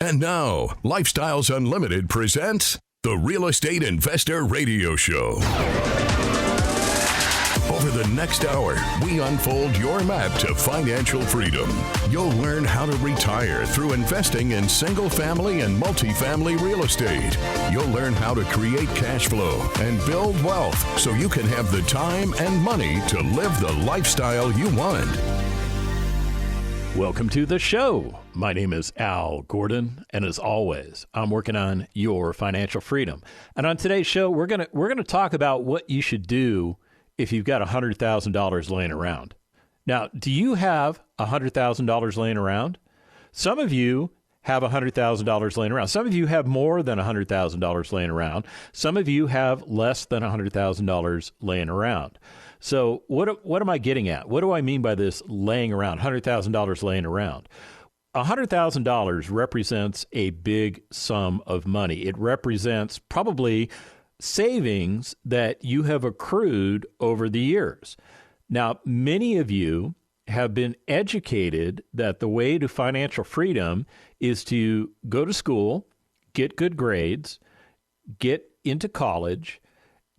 And now, Lifestyles Unlimited presents the Real Estate Investor Radio Show. Over the next hour, we unfold your map to financial freedom. You'll learn how to retire through investing in single-family and multifamily real estate. You'll learn how to create cash flow and build wealth so you can have the time and money to live the lifestyle you want. Welcome to the show. My name is Al Gordon, and as always, I'm working on your financial freedom. And on today's show, we're gonna talk about what you should do if you've got $100,000 laying around. Now, do you have $100,000 laying around? Some of you have $100,000 laying around. Some of you have more than $100,000 laying around. Some of you have less than $100,000 laying around. So what am I getting at? What do I mean by this laying around, $100,000 laying around? $100,000 represents a big sum of money. It represents probably savings that you have accrued over the years. Now, many of you have been educated that the way to financial freedom is to go to school, get good grades, get into college,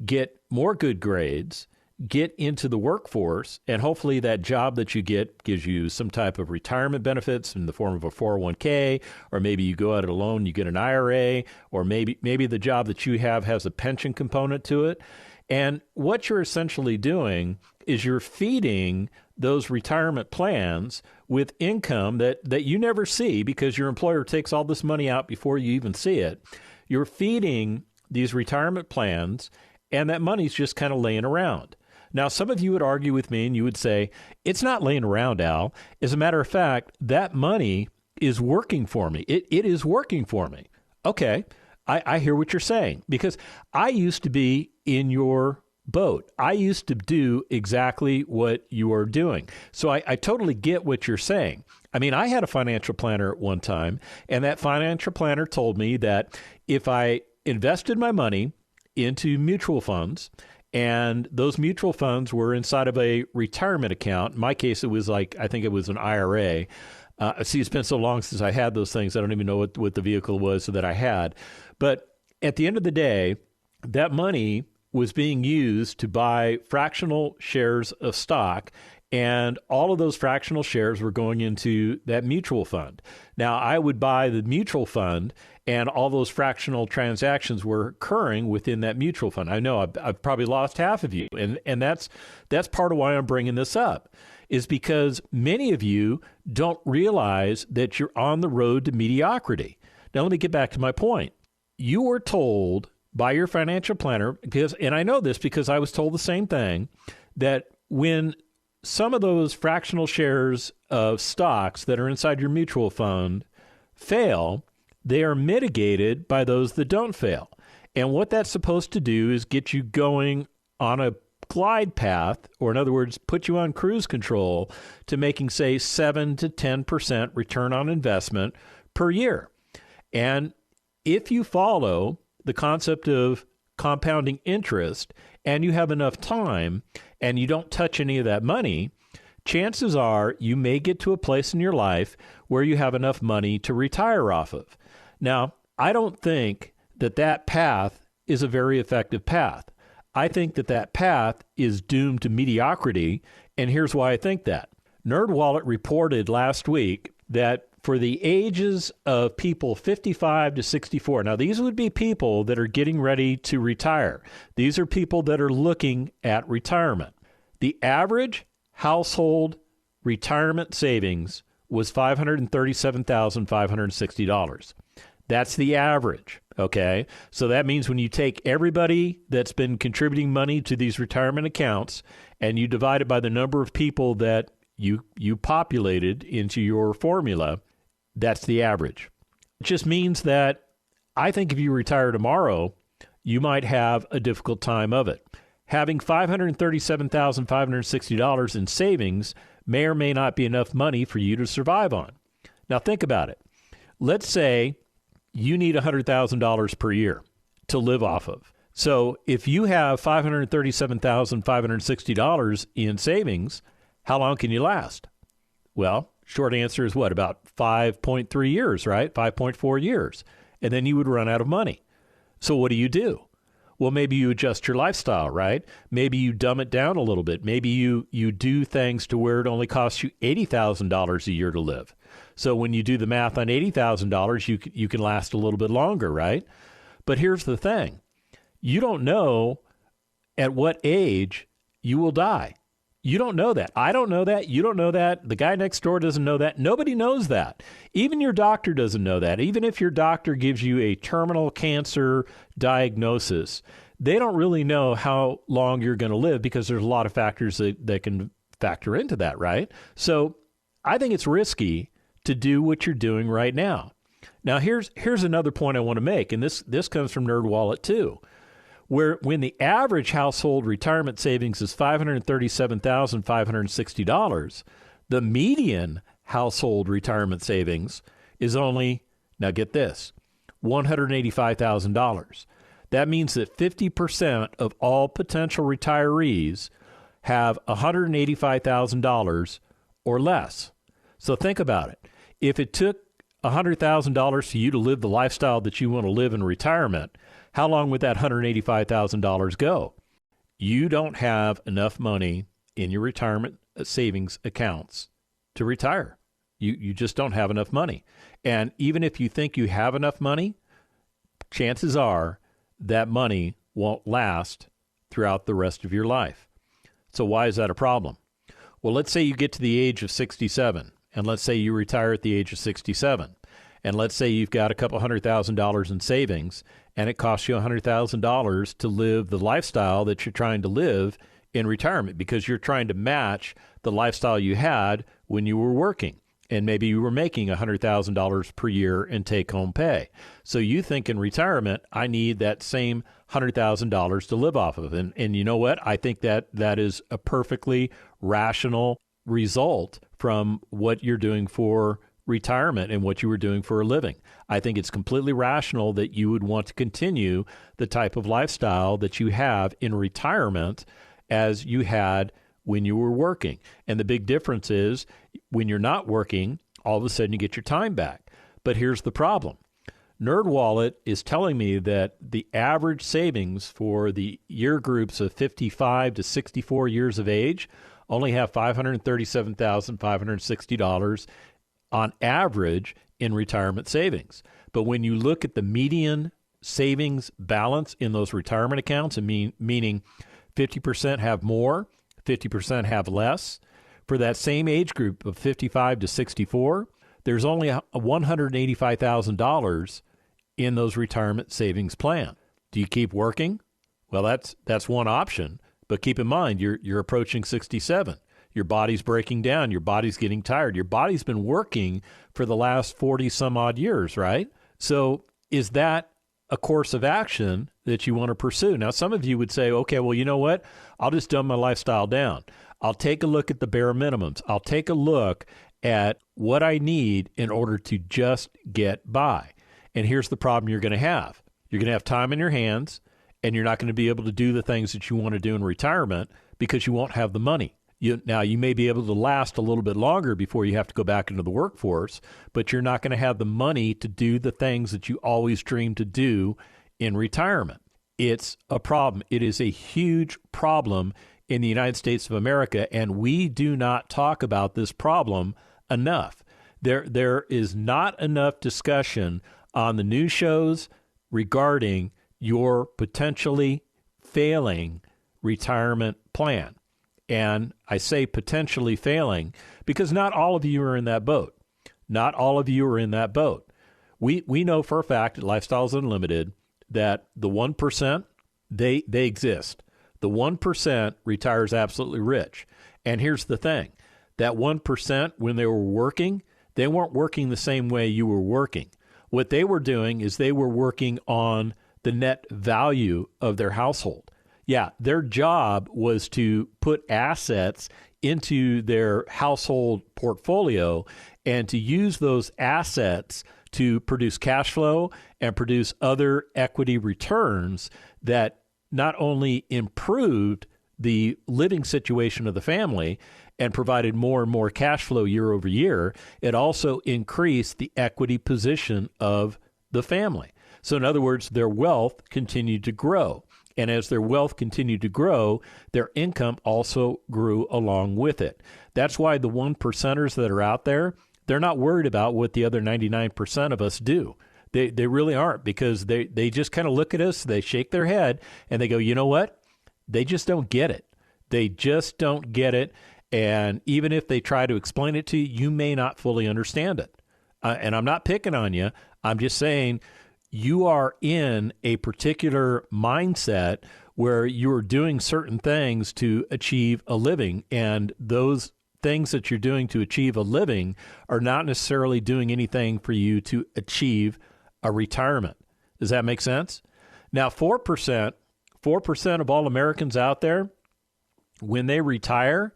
get more good grades, get into the workforce, and hopefully that job that you get gives you some type of retirement benefits in the form of a 401k, or maybe you go out alone, you get an IRA, or maybe the job that you have has a pension component to it. And what you're essentially doing is you're feeding those retirement plans with income that you never see because your employer takes all this money out before you even see it. You're feeding these retirement plans, and that money's just kind of laying around. Now, some of you would argue with me and you would say, it's not laying around, Al. As a matter of fact, that money is working for me. It is working for me. Okay, I hear what you're saying because I used to be in your boat. I used to do exactly what you are doing. So I totally get what you're saying. I mean, I had a financial planner at one time, and that financial planner told me that if I invested my money into mutual funds, and those mutual funds were inside of a retirement account. In my case, it was I think it was an IRA. See, it's been so long since I had those things, I don't even know what the vehicle was that I had. But at the end of the day, that money was being used to buy fractional shares of stock, and all of those fractional shares were going into that mutual fund. Now, I would buy the mutual fund, and all those fractional transactions were occurring within that mutual fund. I know I've probably lost half of you, and that's part of why I'm bringing this up, is because many of you don't realize that you're on the road to mediocrity. Now, let me get back to my point. You were told by your financial planner, and I know this because I was told the same thing, that when some of those fractional shares of stocks that are inside your mutual fund fail, they are mitigated by those that don't fail. And what that's supposed to do is get you going on a glide path, or in other words, put you on cruise control to making, say, 7 to 10% return on investment per year. And if you follow the concept of compounding interest and you have enough time and you don't touch any of that money, chances are you may get to a place in your life where you have enough money to retire off of. Now, I don't think that path is a very effective path. I think that path is doomed to mediocrity, and here's why I think that. NerdWallet reported last week that for the ages of people 55 to 64, now these would be people that are getting ready to retire. These are people that are looking at retirement. The average household retirement savings was $537,560. That's the average, okay? So that means when you take everybody that's been contributing money to these retirement accounts and you divide it by the number of people that you populated into your formula, that's the average. It just means that I think if you retire tomorrow, you might have a difficult time of it. Having $537,560 in savings may or may not be enough money for you to survive on. Now think about it. Let's say you need $100,000 per year to live off of. So if you have $537,560 in savings, how long can you last? Well, Short answer is what? About 5.3 years, right? 5.4 years. And then you would run out of money. So what do? Well, maybe you adjust your lifestyle, right? Maybe you dumb it down a little bit. Maybe you do things to where it only costs you $80,000 a year to live. So when you do the math on $80,000, you can last a little bit longer, right? But here's the thing. You don't know at what age you will die. You don't know that. I don't know that. You don't know that. The guy next door doesn't know that. Nobody knows that. Even your doctor doesn't know that. Even if your doctor gives you a terminal cancer diagnosis, they don't really know how long you're going to live because there's a lot of factors that can factor into that, right? So I think it's risky to do what you're doing right now. Now, here's another point I want to make, and this comes from NerdWallet too. Where when the average household retirement savings is $537,560, the median household retirement savings is only, now get this, $185,000. That means that 50% of all potential retirees have $185,000 or less. So think about it. If it took $100,000 for you to live the lifestyle that you want to live in retirement, how long would that $185,000 go? You don't have enough money in your retirement savings accounts to retire. You just don't have enough money. And even if you think you have enough money, chances are that money won't last throughout the rest of your life. So why is that a problem? Well, let's say you get to the age of 67, and let's say you retire at the age of 67. And let's say you've got a couple $100,000 in savings, and it costs you $100,000 to live the lifestyle that you're trying to live in retirement because you're trying to match the lifestyle you had when you were working. And maybe you were making $100,000 per year in take-home pay. So you think in retirement, I need that same $100,000 to live off of. And you know what? I think that is a perfectly rational result from what you're doing for retirement and what you were doing for a living. I think it's completely rational that you would want to continue the type of lifestyle that you have in retirement as you had when you were working. And the big difference is when you're not working, all of a sudden you get your time back. But here's the problem. NerdWallet is telling me that the average savings for the year groups of 55 to 64 years of age only have $537,560 on average in retirement savings. But when you look at the median savings balance in those retirement accounts, meaning 50% have more, 50% have less, for that same age group of 55 to 64, there's only $185,000 in those retirement savings plan. Do you keep working? Well, that's one option, but keep in mind you're approaching 67. Your body's breaking down. Your body's getting tired. Your body's been working for the last 40 some odd years, right? So is that a course of action that you want to pursue? Now, some of you would say, okay, well, you know what? I'll just dumb my lifestyle down. I'll take a look at the bare minimums. I'll take a look at what I need in order to just get by. And here's the problem you're going to have. You're going to have time in your hands, and you're not going to be able to do the things that you want to do in retirement because you won't have the money. Now, you may be able to last a little bit longer before you have to go back into the workforce, but you're not going to have the money to do the things that you always dreamed to do in retirement. It's a problem. It is a huge problem in the United States of America, and we do not talk about this problem enough. There is not enough discussion on the news shows regarding your potentially failing retirement plan. And I say potentially failing because not all of you are in that boat. Not all of you are in that boat. We know for a fact at Lifestyles Unlimited that the 1%, they exist. The 1% retires absolutely rich. And here's the thing. That 1%, when they were working, they weren't working the same way you were working. What they were doing is they were working on the net value of their household. Yeah, their job was to put assets into their household portfolio and to use those assets to produce cash flow and produce other equity returns that not only improved the living situation of the family and provided more and more cash flow year over year, it also increased the equity position of the family. So in other words, their wealth continued to grow. And as their wealth continued to grow, their income also grew along with it. That's why the 1%ers that are out there, they're not worried about what the other 99% of us do. They really aren't, because they just kind of look at us, they shake their head, and they go, you know what? They just don't get it. They just don't get it. And even if they try to explain it to you, you may not fully understand it. And I'm not picking on you. I'm just saying you are in a particular mindset where you're doing certain things to achieve a living, and those things that you're doing to achieve a living are not necessarily doing anything for you to achieve a retirement. Does that make sense? Now, 4% of all Americans out there, when they retire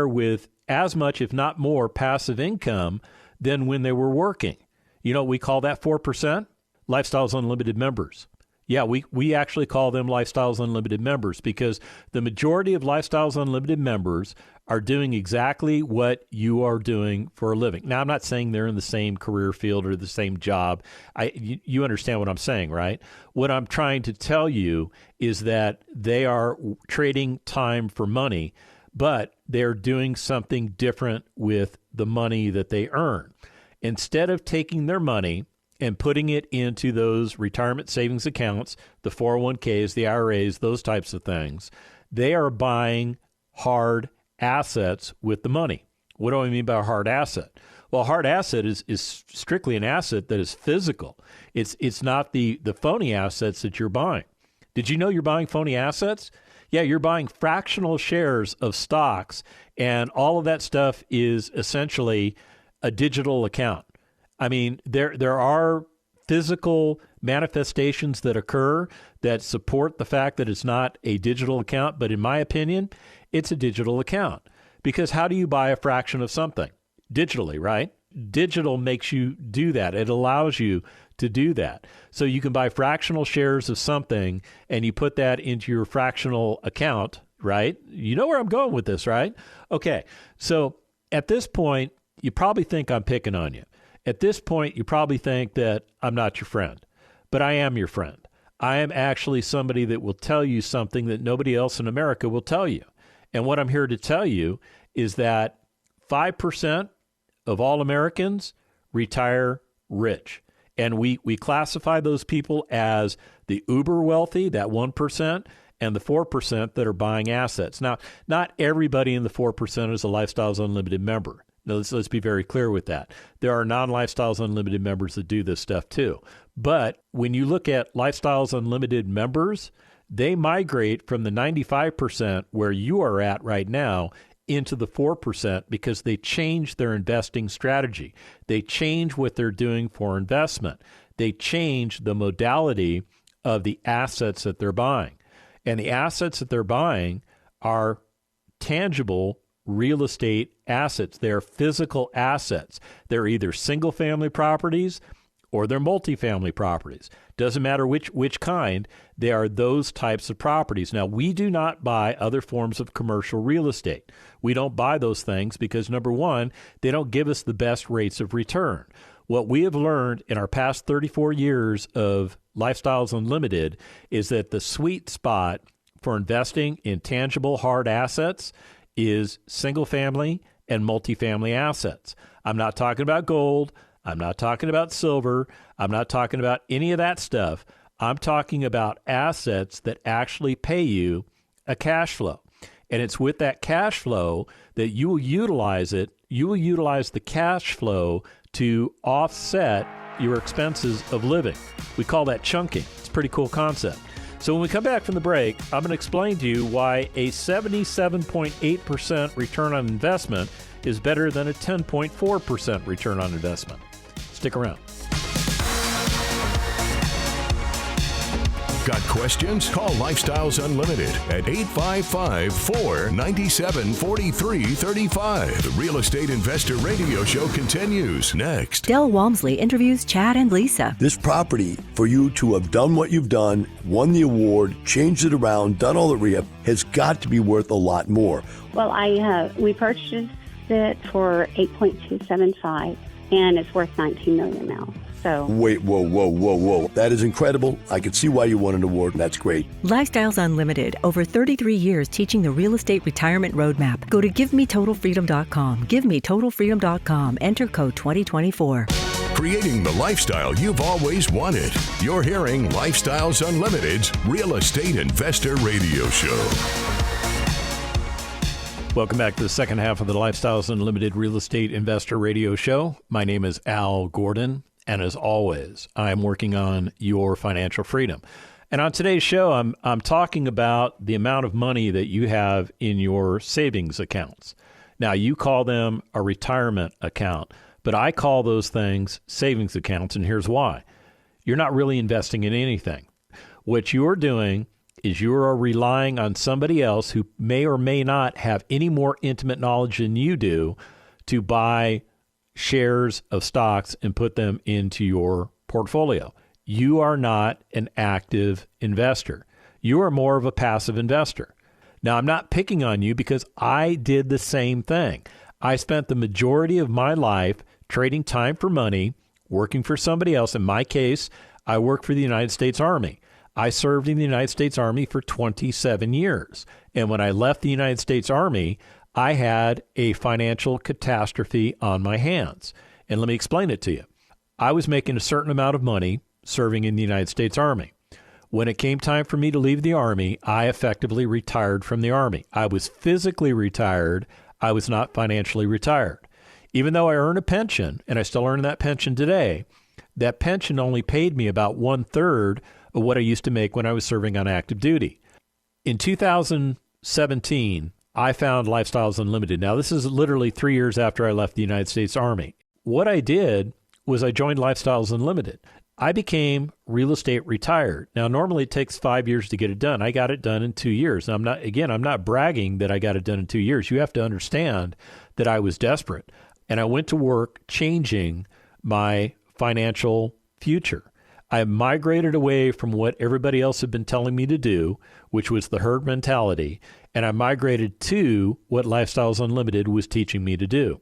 with as much, if not more, passive income than when they were working. You know what we call that 4%? Lifestyles Unlimited members. Yeah, we actually call them Lifestyles Unlimited members, because the majority of Lifestyles Unlimited members are doing exactly what you are doing for a living. Now, I'm not saying they're in the same career field or the same job. You understand what I'm saying, right? What I'm trying to tell you is that they are trading time for money, but they're doing something different with the money that they earn. Instead of taking their money and putting it into those retirement savings accounts, the 401ks, the IRAs, those types of things, they are buying hard assets with the money. What do I mean by a hard asset? Well, a hard asset is strictly an asset that is physical. It's not the phony assets that you're buying. Did you know you're buying phony assets? Yeah, you're buying fractional shares of stocks, and all of that stuff is essentially a digital account. I mean, there are physical manifestations that occur that support the fact that it's not a digital account, but in my opinion, it's a digital account. Because how do you buy a fraction of something? Digitally, right? Digital makes you do that. It allows you to do that. So you can buy fractional shares of something and you put that into your fractional account, right? You know where I'm going with this, right? Okay. So at this point, you probably think I'm picking on you. At this point, you probably think that I'm not your friend, but I am your friend. I am actually somebody that will tell you something that nobody else in America will tell you. And what I'm here to tell you is that 5% of all Americans retire rich. And we classify those people as the uber wealthy, that 1%, and the 4% that are buying assets. Now, not everybody in the 4% is a Lifestyles Unlimited member. Now, let's be very clear with that. There are non-Lifestyles Unlimited members that do this stuff too. But when you look at Lifestyles Unlimited members, they migrate from the 95% where you are at right now into the 4% because they change their investing strategy. They change what they're doing for investment. They change the modality of the assets that they're buying. And the assets that they're buying are tangible real estate assets. They're physical assets. They're either single-family properties or they're multifamily properties. Doesn't matter which kind, they are those types of properties. Now, we do not buy other forms of commercial real estate. We don't buy those things because, number one, they don't give us the best rates of return. What we have learned in our past 34 years of Lifestyles Unlimited is that the sweet spot for investing in tangible hard assets is single-family and multifamily assets. I'm not talking about gold. I'm not talking about silver. I'm not talking about any of that stuff. I'm talking about assets that actually pay you a cash flow. And it's with that cash flow that you will utilize it. You will utilize the cash flow to offset your expenses of living. We call that chunking. It's a pretty cool concept. So when we come back from the break, I'm going to explain to you why a 77.8% return on investment is better than a 10.4% return on investment. Stick around. Got questions? Call Lifestyles Unlimited at 855-497-4335. The Real Estate Investor Radio Show continues next. Del Walmsley interviews Chad and Lisa. This property, for you to have done what you've done, won the award, changed it around, done all the rehab, has got to be worth a lot more. Well, we purchased it for $8.275, and it's worth $19 million now. So wait, whoa. That is incredible. I can see why you won an award, and that's great. Lifestyles Unlimited, over 33 years teaching the real estate retirement roadmap. Go to GiveMeTotalFreedom.com. GiveMeTotalFreedom.com. Enter code 2024. Creating the lifestyle you've always wanted. You're hearing Lifestyles Unlimited's Real Estate Investor Radio Show. Welcome back to the second half of the Lifestyles Unlimited Real Estate Investor Radio Show. My name is Al Gordon, and as always, I'm working on your financial freedom. And on today's show, I'm talking about the amount of money that you have in your savings accounts. Now, you call them a retirement account, but I call those things savings accounts, and here's why. You're not really investing in anything. What you're doing is you are relying on somebody else who may or may not have any more intimate knowledge than you do to buy shares of stocks and put them into your portfolio. You are not an active investor. You are more of a passive investor. Now, I'm not picking on you because I did the same thing. I spent the majority of my life trading time for money, working for somebody else. In my case, I worked for the United States Army. I served in the United States Army for 27 years. And when I left the United States Army, I had a financial catastrophe on my hands. And let me explain it to you. I was making a certain amount of money serving in the United States Army. When it came time for me to leave the Army, I effectively retired from the Army. I was physically retired. I was not financially retired. Even though I earn a pension, and I still earn that pension today, that pension only paid me about 1/3 of what I used to make when I was serving on active duty. In 2017, I found Lifestyles Unlimited. Now, this is literally 3 years after I left the United States Army. What I did was I joined Lifestyles Unlimited. I became real estate retired. Now, normally it takes 5 years to get it done. I got it done in 2 years. I'm not bragging that I got it done in 2 years. You have to understand that I was desperate. And I went to work changing my financial future. I migrated away from what everybody else had been telling me to do, which was the herd mentality, and I migrated to what Lifestyles Unlimited was teaching me to do.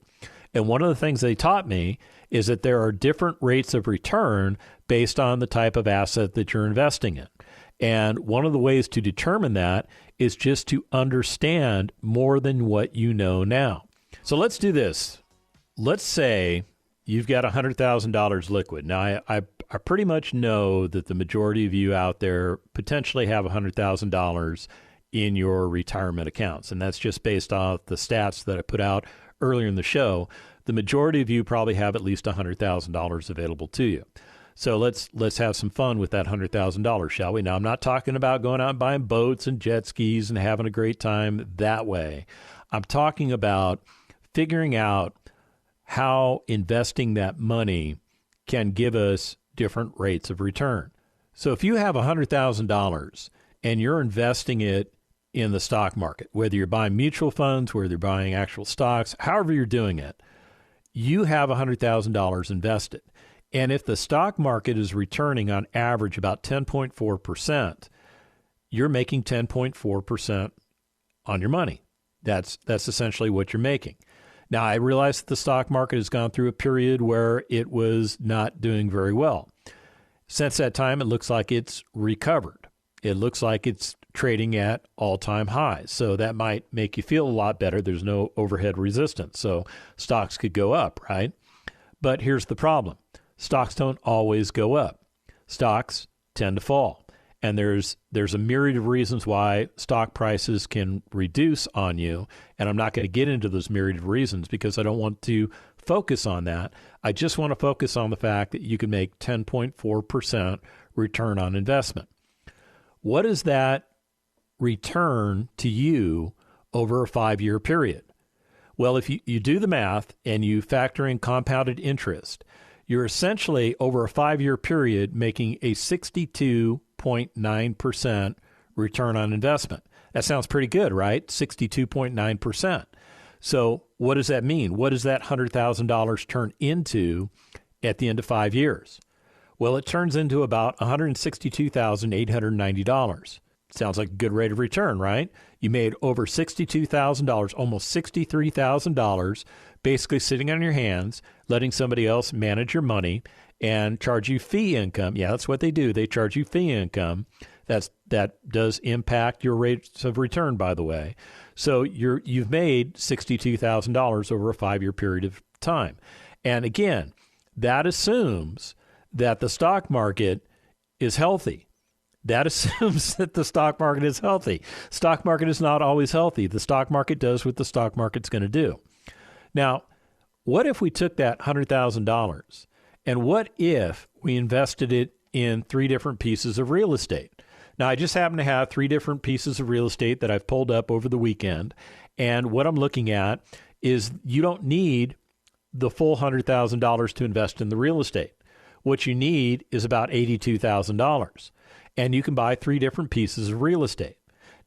And one of the things they taught me is that there are different rates of return based on the type of asset that you're investing in. And one of the ways to determine that is just to understand more than what you know now. So let's do this. Let's say you've got $100,000 liquid. Now, I pretty much know that the majority of you out there potentially have $100,000 in your retirement accounts, and that's just based off the stats that I put out earlier in the show. The majority of you probably have at least $100,000 available to you. So let's have some fun with that $100,000, shall we? Now, I'm not talking about going out and buying boats and jet skis and having a great time that way. I'm talking about figuring out how investing that money can give us different rates of return. So if you have $100,000 and you're investing it in the stock market, whether you're buying mutual funds, whether you're buying actual stocks, however you're doing it, you have $100,000 invested. And if the stock market is returning on average about 10.4%, you're making 10.4% on your money. That's essentially what you're making. Now, I realize that the stock market has gone through a period where it was not doing very well. Since that time, it looks like it's recovered. It looks like it's trading at all-time highs. So that might make you feel a lot better. There's no overhead resistance. So stocks could go up, right? But here's the problem. Stocks don't always go up. Stocks tend to fall. And there's a myriad of reasons why stock prices can reduce on you. And I'm not going to get into those myriad of reasons because I don't want to focus on that. I just want to focus on the fact that you can make 10.4% return on investment. What is that return to you over a 5-year period? Well, if you do the math and you factor in compounded interest, you're essentially over a 5-year period making a 62.5% 62.9% return on investment. That sounds pretty good, right? 62.9%. So what does that mean? What does that $100,000 turn into at the end of 5 years? Well, it turns into about $162,890. Sounds like a good rate of return, right? You made over $62,000, almost $63,000, basically sitting on your hands, letting somebody else manage your money and charge you fee income. Yeah, that's what they do. They charge you fee income. That does impact your rates of return, by the way. So you've made $62,000 over a 5-year period of time. And again, that assumes that the stock market is healthy. That assumes that the stock market is healthy. Stock market is not always healthy. The stock market does what the stock market's going to do. Now, what if we took that $100,000 and what if we invested it in 3 different pieces of real estate? Now, I just happen to have 3 different pieces of real estate that I've pulled up over the weekend. And what I'm looking at is you don't need the full $100,000 to invest in the real estate. What you need is about $82,000. And you can buy 3 different pieces of real estate.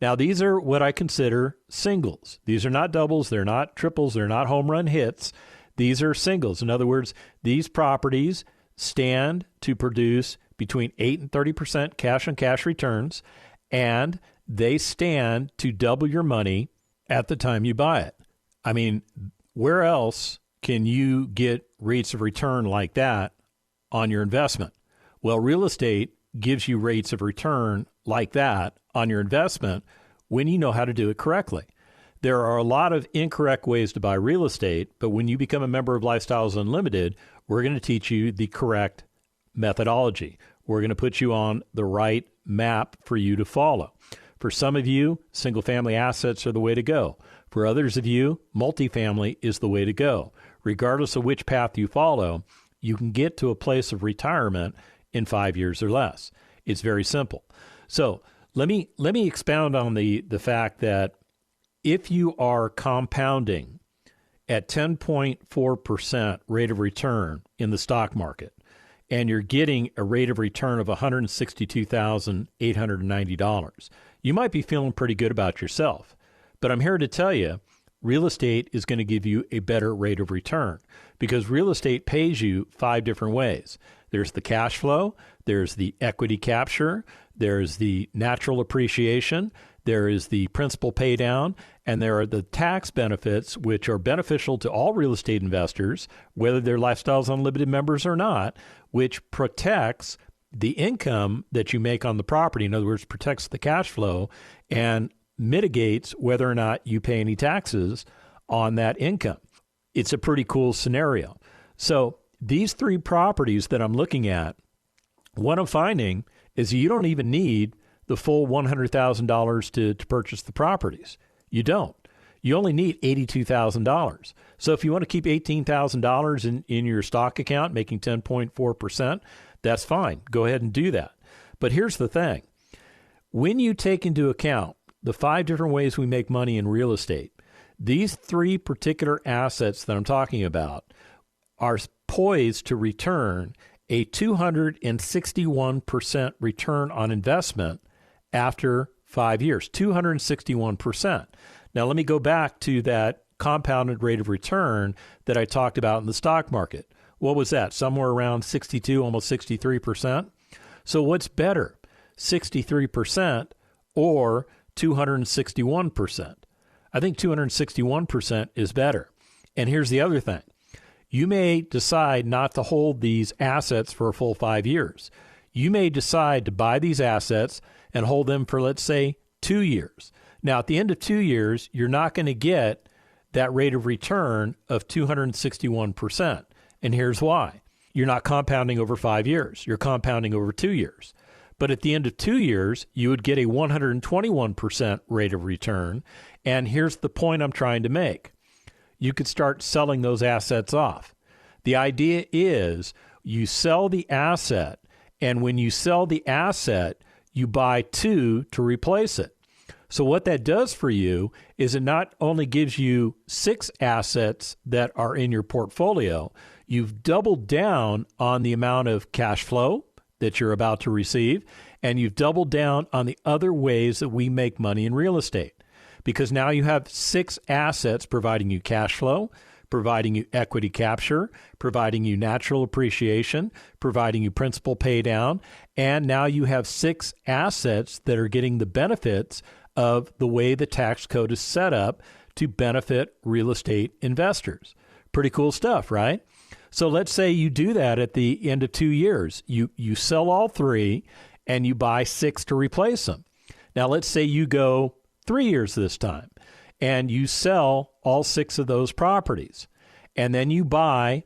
Now, these are what I consider singles. These are not doubles. They're not triples. They're not home run hits. These are singles. In other words, these properties stand to produce between 8 and 30% cash-on-cash returns, and they stand to double your money at the time you buy it. I mean, where else can you get rates of return like that on your investment? Well, real estate gives you rates of return like that on your investment when you know how to do it correctly. There are a lot of incorrect ways to buy real estate, but when you become a member of Lifestyles Unlimited, we're going to teach you the correct methodology. We're going to put you on the right map for you to follow. For some of you, single-family assets are the way to go. For others of you, multifamily is the way to go. Regardless of which path you follow, you can get to a place of retirement in 5 years or less. It's very simple. So let me expound on the fact that if you are compounding at 10.4% rate of return in the stock market, and you're getting a rate of return of $162,890, you might be feeling pretty good about yourself. But I'm here to tell you, real estate is going to give you a better rate of return because real estate pays you 5 different ways. There's the cash flow, there's the equity capture, there's the natural appreciation, there is the principal pay down, and there are the tax benefits, which are beneficial to all real estate investors, whether they're Lifestyles Unlimited members or not, which protects the income that you make on the property. In other words, protects the cash flow and mitigates whether or not you pay any taxes on that income. It's a pretty cool scenario. So these 3 properties that I'm looking at, what I'm finding is you don't even need the full $100,000 to purchase the properties. You don't. You only need $82,000. So if you want to keep $18,000 in your stock account, making 10.4%, that's fine. Go ahead and do that. But here's the thing. When you take into account the 5 different ways we make money in real estate, these 3 particular assets that I'm talking about are poised to return a 261% return on investment after 5 years, 261%. Now, let me go back to that compounded rate of return that I talked about in the stock market. What was that? Somewhere around 62, almost 63%. So what's better, 63% or 261%? I think 261% is better. And here's the other thing. You may decide not to hold these assets for a full 5 years. You may decide to buy these assets and hold them for, let's say, 2 years. Now, at the end of 2 years, you're not going to get that rate of return of 261%. And here's why. You're not compounding over 5 years. You're compounding over 2 years. But at the end of 2 years, you would get a 121% rate of return. And here's the point I'm trying to make. You could start selling those assets off. The idea is you sell the asset, and when you sell the asset, you buy 2 to replace it. So what that does for you is it not only gives you 6 assets that are in your portfolio, you've doubled down on the amount of cash flow that you're about to receive, and you've doubled down on the other ways that we make money in real estate. Because now you have 6 assets providing you cash flow, providing you equity capture, providing you natural appreciation, providing you principal pay down, and now you have 6 assets that are getting the benefits of the way the tax code is set up to benefit real estate investors. Pretty cool stuff, right? So let's say you do that at the end of 2 years. You sell all 3 and you buy 6 to replace them. Now let's say you go 3 years this time and you sell all 6 of those properties, and then you buy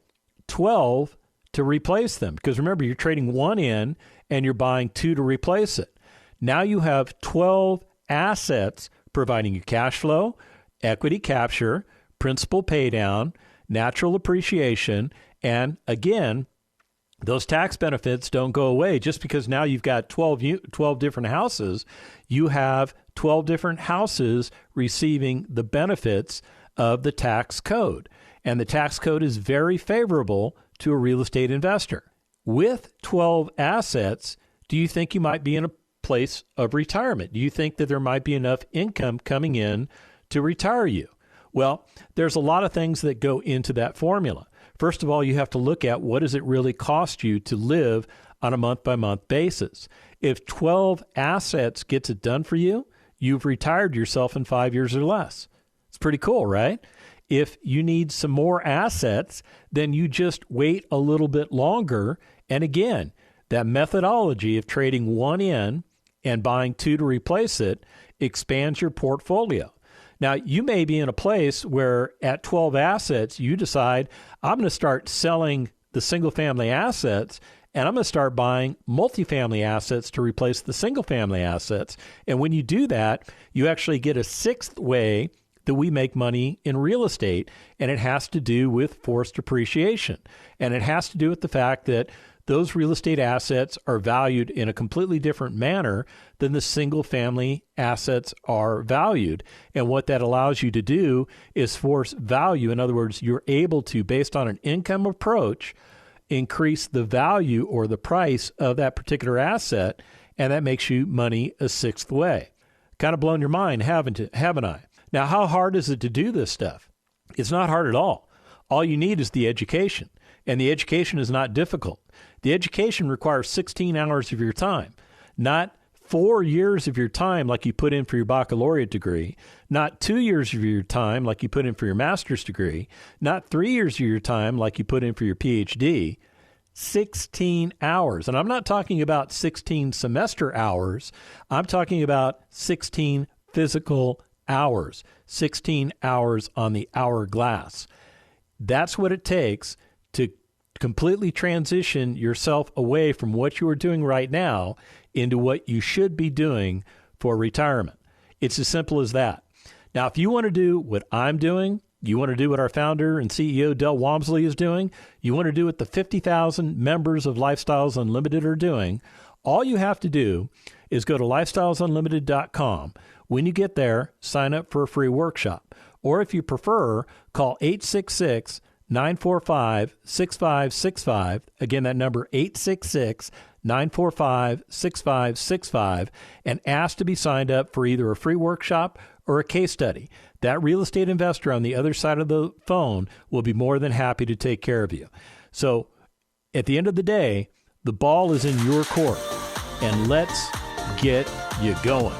12 to replace them. Because remember, you're trading 1 in and you're buying 2 to replace it. Now you have 12 assets providing you cash flow, equity capture, principal pay down, natural appreciation, and again, those tax benefits don't go away just because now you've got 12 different houses. You have 12 different houses receiving the benefits of the tax code. And the tax code is very favorable to a real estate investor. With 12 assets, do you think you might be in a place of retirement? Do you think that there might be enough income coming in to retire you? Well, there's a lot of things that go into that formula. First of all, you have to look at what does it really cost you to live on a month-by-month basis. If 12 assets gets it done for you, you've retired yourself in 5 years or less. It's pretty cool, right? If you need some more assets, then you just wait a little bit longer. And again, that methodology of trading 1 in and buying 2 to replace it expands your portfolio. Now, you may be in a place where at 12 assets, you decide, I'm going to start selling the single-family assets, and I'm going to start buying multifamily assets to replace the single-family assets. And when you do that, you actually get a 6th way that we make money in real estate, and it has to do with forced appreciation. And it has to do with the fact that those real estate assets are valued in a completely different manner than the single-family assets are valued. And what that allows you to do is force value. In other words, you're able to, based on an income approach, increase the value or the price of that particular asset, and that makes you money a 6th way. Kind of blown your mind, haven't I? Now, how hard is it to do this stuff? It's not hard at all. All you need is the education, and the education is not difficult. The education requires 16 hours of your time, not 4 years of your time like you put in for your baccalaureate degree, not 2 years of your time like you put in for your master's degree, not 3 years of your time like you put in for your PhD. 16 hours. And I'm not talking about 16 semester hours. I'm talking about 16 physical hours, 16 hours on the hourglass. That's what it takes to completely transition yourself away from what you are doing right now into what you should be doing for retirement. It's as simple as that. Now, if you want to do what I'm doing, you want to do what our founder and CEO, Del Walmsley, is doing, you want to do what the 50,000 members of Lifestyles Unlimited are doing, all you have to do is go to lifestylesunlimited.com. When you get there, sign up for a free workshop. Or if you prefer, call 866-945-6565. Again, that number 866-945-6565, and ask to be signed up for either a free workshop or a case study. That real estate investor on the other side of the phone will be more than happy to take care of you. So at the end of the day, the ball is in your court, and let's get you going.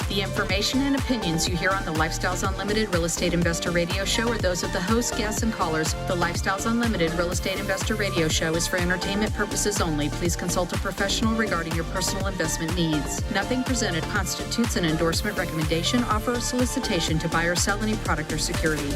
The information and opinions you hear on the Lifestyles Unlimited Real Estate Investor Radio Show are those of the hosts, guests, and callers. The Lifestyles Unlimited Real Estate Investor Radio Show is for entertainment purposes only. Please consult a professional regarding your personal investment needs. Nothing presented constitutes an endorsement, recommendation, offer, or solicitation to buy or sell any product or security.